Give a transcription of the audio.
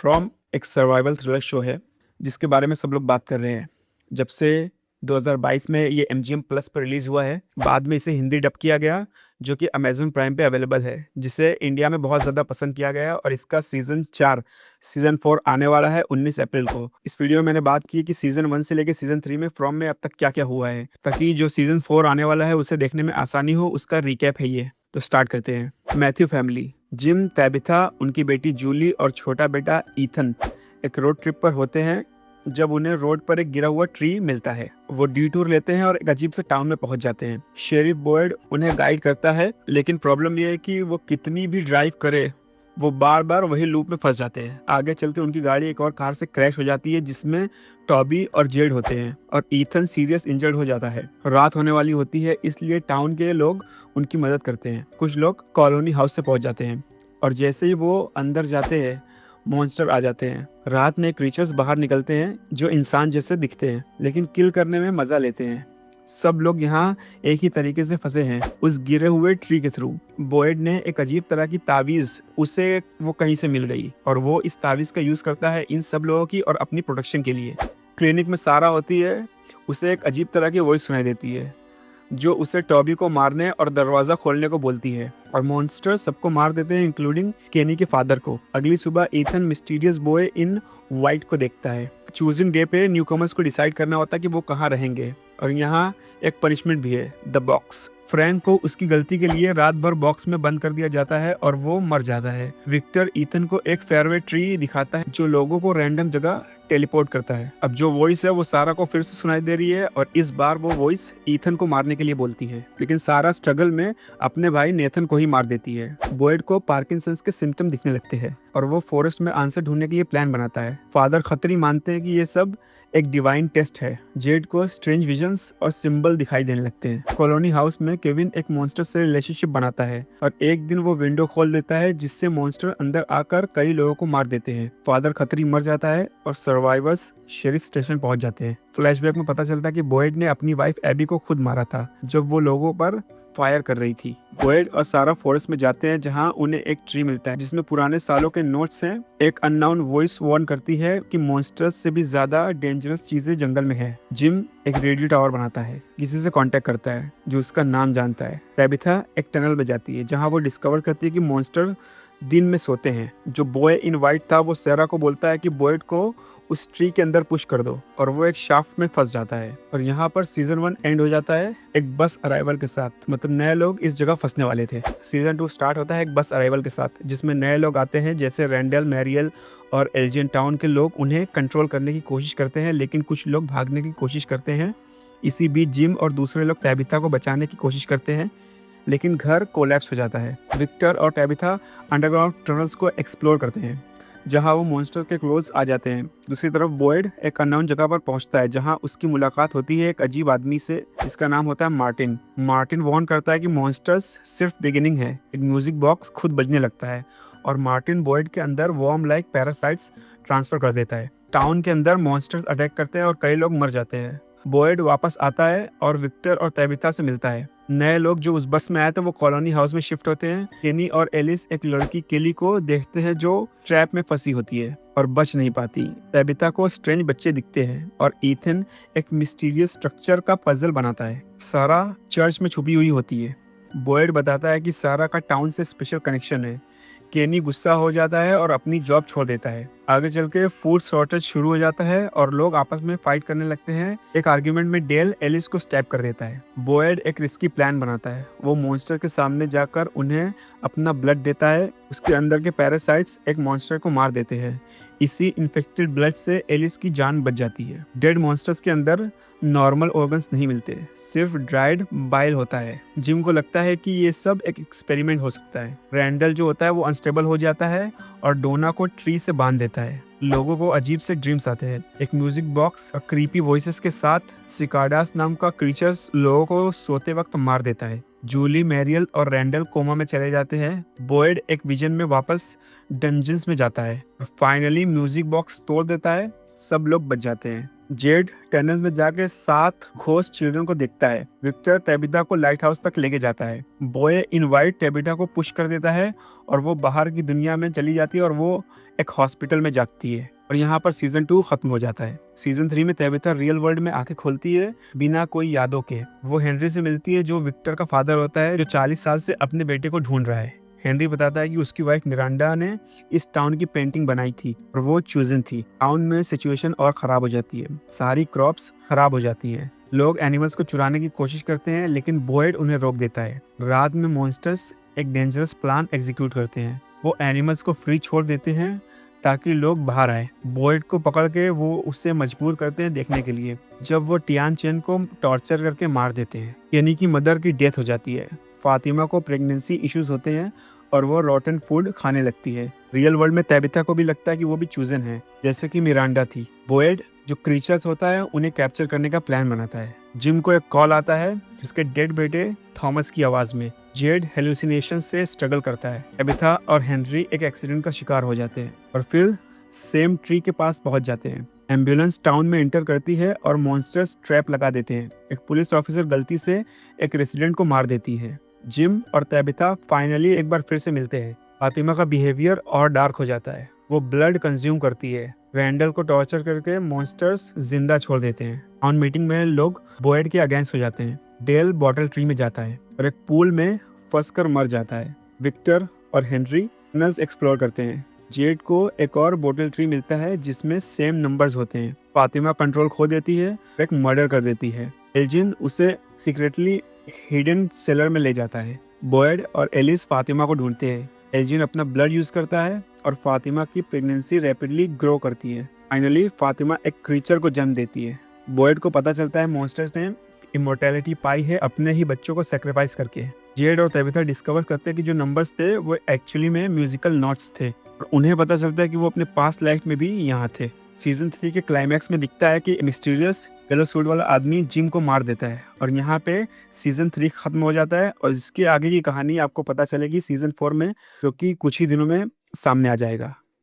From एक survival thriller show है जिसके बारे में सब लोग बात कर रहे हैं। जब से 2022 में ये MGM प्लस पर रिलीज हुआ है, बाद में इसे हिंदी डब किया गया जो कि अमेजन प्राइम पे अवेलेबल है, जिसे इंडिया में बहुत ज़्यादा पसंद किया गया और इसका सीज़न 4 आने वाला है 19 अप्रैल को। इस वीडियो में मैंने बात की कि सीज़न 1 से लेकर सीज़न 3 में फ्रॉम में अब तक क्या क्या हुआ है, ताकि जो सीज़न 4 आने वाला है उसे देखने में आसानी हो। उसका रिकैप है ये, तो स्टार्ट करते हैं। मैथ्यू फैमिली, जिम, तैबिथा, उनकी बेटी जूली और छोटा बेटा ईथन एक रोड ट्रिप पर होते हैं जब उन्हें रोड पर एक गिरा हुआ ट्री मिलता है। वो डिटूर लेते हैं और एक अजीब से टाउन में पहुंच जाते हैं। शेरिफ बॉयड उन्हें गाइड करता है, लेकिन प्रॉब्लम ये है कि वो कितनी भी ड्राइव करे वो बार बार वही लूप में फंस जाते हैं। आगे चलकर उनकी गाड़ी एक और कार से क्रैश हो जाती है जिसमें टॉबी और जेड होते हैं और ईथन सीरियस इंजर्ड हो जाता है। रात होने वाली होती है, इसलिए टाउन के लोग उनकी मदद करते हैं। कुछ लोग कॉलोनी हाउस से पहुंच जाते हैं और जैसे ही वो अंदर जाते हैं मॉन्स्टर आ जाते हैं। रात में क्रीचर्स बाहर निकलते हैं जो इंसान जैसे दिखते हैं, लेकिन किल करने में मजा लेते हैं। सब लोग यहाँ एक ही तरीके से फंसे हैं, उस गिरे हुए ट्री के थ्रू। बॉयड ने एक अजीब तरह की तावीज उसे वो कहीं से मिल गई और वो इस तावीज का यूज करता है इन सब लोगों की और अपनी प्रोटेक्शन के लिए। क्लिनिक में सारा होती है, उसे एक अजीब तरह की वॉइस सुनाई देती है जो उसे टॉबी को मारने और दरवाजा खोलने को बोलती है, और मॉन्स्टर सबको मार देते हैं इंक्लूडिंग केनी के फादर को। अगली सुबह Ethan mysterious boy in white को देखता है। चूजिंग डे पे न्यूकमर्स को डिसाइड करना होता है कि वो कहाँ रहेंगे, और यहाँ एक पनिशमेंट भी है, द बॉक्स। फ्रैंक को उसकी गलती के लिए रात भर बॉक्स में बंद कर दिया जाता है और वो मर जाता है। विक्टर ईथन को एक फेयरवे ट्री दिखाता है जो लोगों को रैंडम जगह टेलीपोर्ट करता है। अब जो वॉइस है वो सारा को फिर से सुनाई दे रही है और इस बार वो वॉइस ईथन को मारने के लिए बोलती है, लेकिन सारा स्ट्रगल में अपने भाई नेथन को ही मार देती है। बॉयड को पार्किंसंस के सिम्टम दिखने लगते हैं और वो फॉरेस्ट में आंसर ढूंढने के लिए प्लान बनाता है। फादर खतरी मानते हैं कि ये सब एक डिवाइन टेस्ट है। जेड को स्ट्रेंज विजन्स और सिंबल दिखाई देने लगते हैं। कॉलोनी हाउस में केविन एक मॉन्स्टर से रिलेशनशिप बनाता है और एक दिन वो विंडो खोल देता है जिससे मॉन्स्टर अंदर आकर कई लोगों को मार देते हैं। फादर खतरी मर जाता है और सर्वाइवर्स शेरिफ स्टेशन पहुंच जाते हैं। फ्लैशबैक में पता चलता है कि बॉयड ने अपनी वाइफ एबी को खुद मारा था जब वो लोगों पर फायर कर रही थी। बॉयड और सारा फॉरेस्ट में जाते हैं जहां उन्हें एक ट्री मिलता है जिसमें पुराने सालों के नोट्स हैं। एक अननोन वॉइस वार्न करती है कि मॉन्स्टर्स से भी ज्यादा डेंजरस चीजें जंगल में है। जिम एक रेडियो टावर बनाता है, किसी से कांटेक्ट करता है जो उसका नाम जानता है। तैबिथा एक टनल में जाती है जहां वो डिस्कवर करती है कि मॉन्स्टर दिन में सोते हैं। जो बॉय इन वाइट था वो सेरा को बोलता है कि बॉयड को उस ट्री के अंदर पुश कर दो, और वो एक शाफ्ट में फंस जाता है। और यहाँ पर सीजन 1 एंड हो जाता है एक बस अराइवल के साथ, मतलब नए लोग इस जगह फंसने वाले थे। सीजन 2 स्टार्ट होता है एक बस अराइवल के साथ जिसमें नए लोग आते हैं जैसे रैंडल, मैरियल और एल्जियन टाउन के लोग उन्हें कंट्रोल करने की कोशिश करते हैं, लेकिन कुछ लोग भागने की कोशिश करते हैं। इसी बीच जिम और दूसरे लोग तैबिथा को बचाने की कोशिश करते हैं, लेकिन घर कोलैप्स हो जाता है। विक्टर और टैबिथा अंडरग्राउंड टनल्स को एक्सप्लोर करते हैं जहां वो मॉन्स्टर के क्लोज आ जाते हैं। दूसरी तरफ बॉयड एक अननोन जगह पर पहुंचता है जहां उसकी मुलाकात होती है एक अजीब आदमी से जिसका नाम होता है मार्टिन। मार्टिन वार्न करता है कि मॉन्स्टर्स सिर्फ बिगिनिंग है। एक म्यूजिक बॉक्स खुद बजने लगता है और मार्टिन बॉयड के अंदर वॉर्म लाइक पैरासाइट्स ट्रांसफर कर देता है। टाउन के अंदर मॉन्स्टर्स अटैक करते हैं और कई लोग मर जाते हैं। बॉयड वापस आता है और विक्टर और तैबिथा से मिलता है। नए लोग जो उस बस में आए थे वो कॉलोनी हाउस में शिफ्ट होते हैं। केनी और एलिस एक लड़की केली को देखते हैं जो ट्रैप में फंसी होती है और बच नहीं पाती। तैबिथा को स्ट्रेंज बच्चे दिखते हैं और ईथन एक मिस्टीरियस स्ट्रक्चर का पजल बनाता है। सारा चर्च में छुपी हुई होती है। बॉयड बताता है कि सारा का टाउन से स्पेशल कनेक्शन है। केनी गुस्सा हो जाता है और अपनी जॉब छोड़ देता है। आगे चल के फूड शॉर्टेज शुरू हो जाता है और लोग आपस में फाइट करने लगते हैं। एक आर्ग्यूमेंट में डेल एलिस को स्टैब कर देता है। बॉयड एक रिस्की प्लान बनाता है। वो मॉन्स्टर के सामने जाकर उन्हें अपना ब्लड देता है। उसके अंदर के पैरासाइट्स एक मॉन्स्टर को मार देते हैं। इसी इन्फेक्टेड ब्लड से एलिस की जान बच जाती है। डेड मॉन्स्टर्स के अंदर नॉर्मल ऑर्गन्स नहीं मिलते, सिर्फ ड्राइड बाइल होता है। जिम को लगता है कि ये सब एक एक्सपेरिमेंट हो सकता है। रैंडल जो होता है वो अनस्टेबल हो जाता है और डोना को ट्री से बांध देता है। लोगों को अजीब से ड्रीम्स आते हैं। एक म्यूजिक बॉक्स और क्रीपी वॉइसेस के साथ सिकाडास नाम का क्रीचर्स लोगों को सोते वक्त मार देता है। जूली, मैरियल और रैंडल कोमा में चले जाते हैं। बॉयड एक विजन में वापस डंजन्स में जाता है और फाइनली म्यूजिक बॉक्स तोड़ देता है। सब लोग बच जाते हैं। जेड टनल में जाके 7 घोस्ट चिल्ड्रन को देखता है। विक्टर टेबिटा को लाइट हाउस तक लेके जाता है। बॉय इन वाइट टेबिटा को पुश कर देता है और वो बाहर की दुनिया में चली जाती है और वो एक हॉस्पिटल में जागती है। और यहाँ पर सीजन 2 खत्म हो जाता है। सीजन 3 में टेबिटा रियल वर्ल्ड में आंखें खोलती है बिना कोई यादों के। वो हेनरी से मिलती है जो विक्टर का फादर होता है, जो 40 साल से अपने बेटे को ढूंढ रहा है। हेनरी बताता है कि उसकी वाइफ मिरांडा ने इस टाउन की पेंटिंग बनाई थी और वो चूजन थी। टाउन में सिचुएशन और खराब हो जाती है। सारी क्रॉप्स खराब हो जाती हैं। लोग एनिमल्स को चुराने की कोशिश करते हैं लेकिन बॉयड उन्हें रोक देता है। रात में मॉन्स्टर्स एक डेंजरस प्लान एग्जीक्यूट करते हैं। वो एनिमल्स को फ्री छोड़ देते हैं ताकि लोग बाहर आए। बॉयड को पकड़ के वो उससे मजबूर करते हैं देखने के लिए। जब वो टियान चेन को टॉर्चर करके मार देते हैं, यानी कि मदर की डेथ हो जाती है। फातिमा को प्रेगनेंसी इश्यूज होते हैं और वो रॉटन फूड खाने लगती है। रियल वर्ल्ड में तेबिता को भी लगता है कि वो भी चूजन है, जैसे कि मिरांडा थी। बॉयड जो क्रीचर्स होता है उन्हें कैप्चर करने का प्लान बनाता है। जिम को एक कॉल आता है जिसके डेड बेटे थॉमस की आवाज में। जेड हेलुसिनेशन से स्ट्रगल करता है। तेबिता और हेनरी एक एक्सीडेंट का शिकार हो जाते हैं और फिर सेम ट्री के पास पहुंच जाते हैं। एम्बुलेंस टाउन में एंटर करती है और मॉन्स्टर्स ट्रैप लगा देते हैं। एक पुलिस ऑफिसर गलती से एक रेसिडेंट को मार देती है। जिम और तेबिता फाइनली एक बार फिर से मिलते हैं। फातिमा का बिहेवियर और डार्क हो जाता है। वो ब्लड कंज्यूम करती है। रैंडल को टॉर्चर करके मॉन्स्टर्स जिंदा छोड़ देते हैं। ऑन मीटिंग में लोग बॉयड के अगेंस्ट हो जाते हैं। डेल बॉटल ट्री में जाता है और एक पूल में फंस कर मर जाता है। विक्टर और हेनरी टनल्स एक्सप्लोर करते हैं। जेड को एक और बॉटल ट्री मिलता है जिसमें सेम नंबर्स होते हैं। फातिमा कंट्रोल खो देती है, एक मर्डर कर देती है। एल्जिन उसे सीक्रेटली हिडन सेलर में ले जाता है। बॉयड और एलिस फातिमा को ढूंढते हैं। एल्जिन अपना ब्लड यूज करता है और फातिमा की प्रेगनेंसी रैपिडली ग्रो करती है। फाइनली फातिमा एक क्रीचर को जन्म देती है। बॉयड को पता चलता है मॉन्स्टर्स ने इमोर्टैलिटी पाई है अपने ही बच्चों को सेक्रीफाइस करके। जेड और तेबिता डिस्कवर करते हैं कि जो नंबर्स थे वो एक्चुअली में म्यूजिकल नोट्स थे और उन्हें पता चलता है कि वो अपने पास्ट लाइफ में भी यहाँ थे। सीजन 3 के क्लाइमैक्स में दिखता है कि मिस्टीरियस येलो सूट वाला आदमी जिम को मार देता है और यहाँ पे सीजन 3 खत्म हो जाता है और इसके आगे की कहानी आपको पता चलेगी सीजन 4 में, जो कि कुछ ही दिनों में सामने आ जाएगा।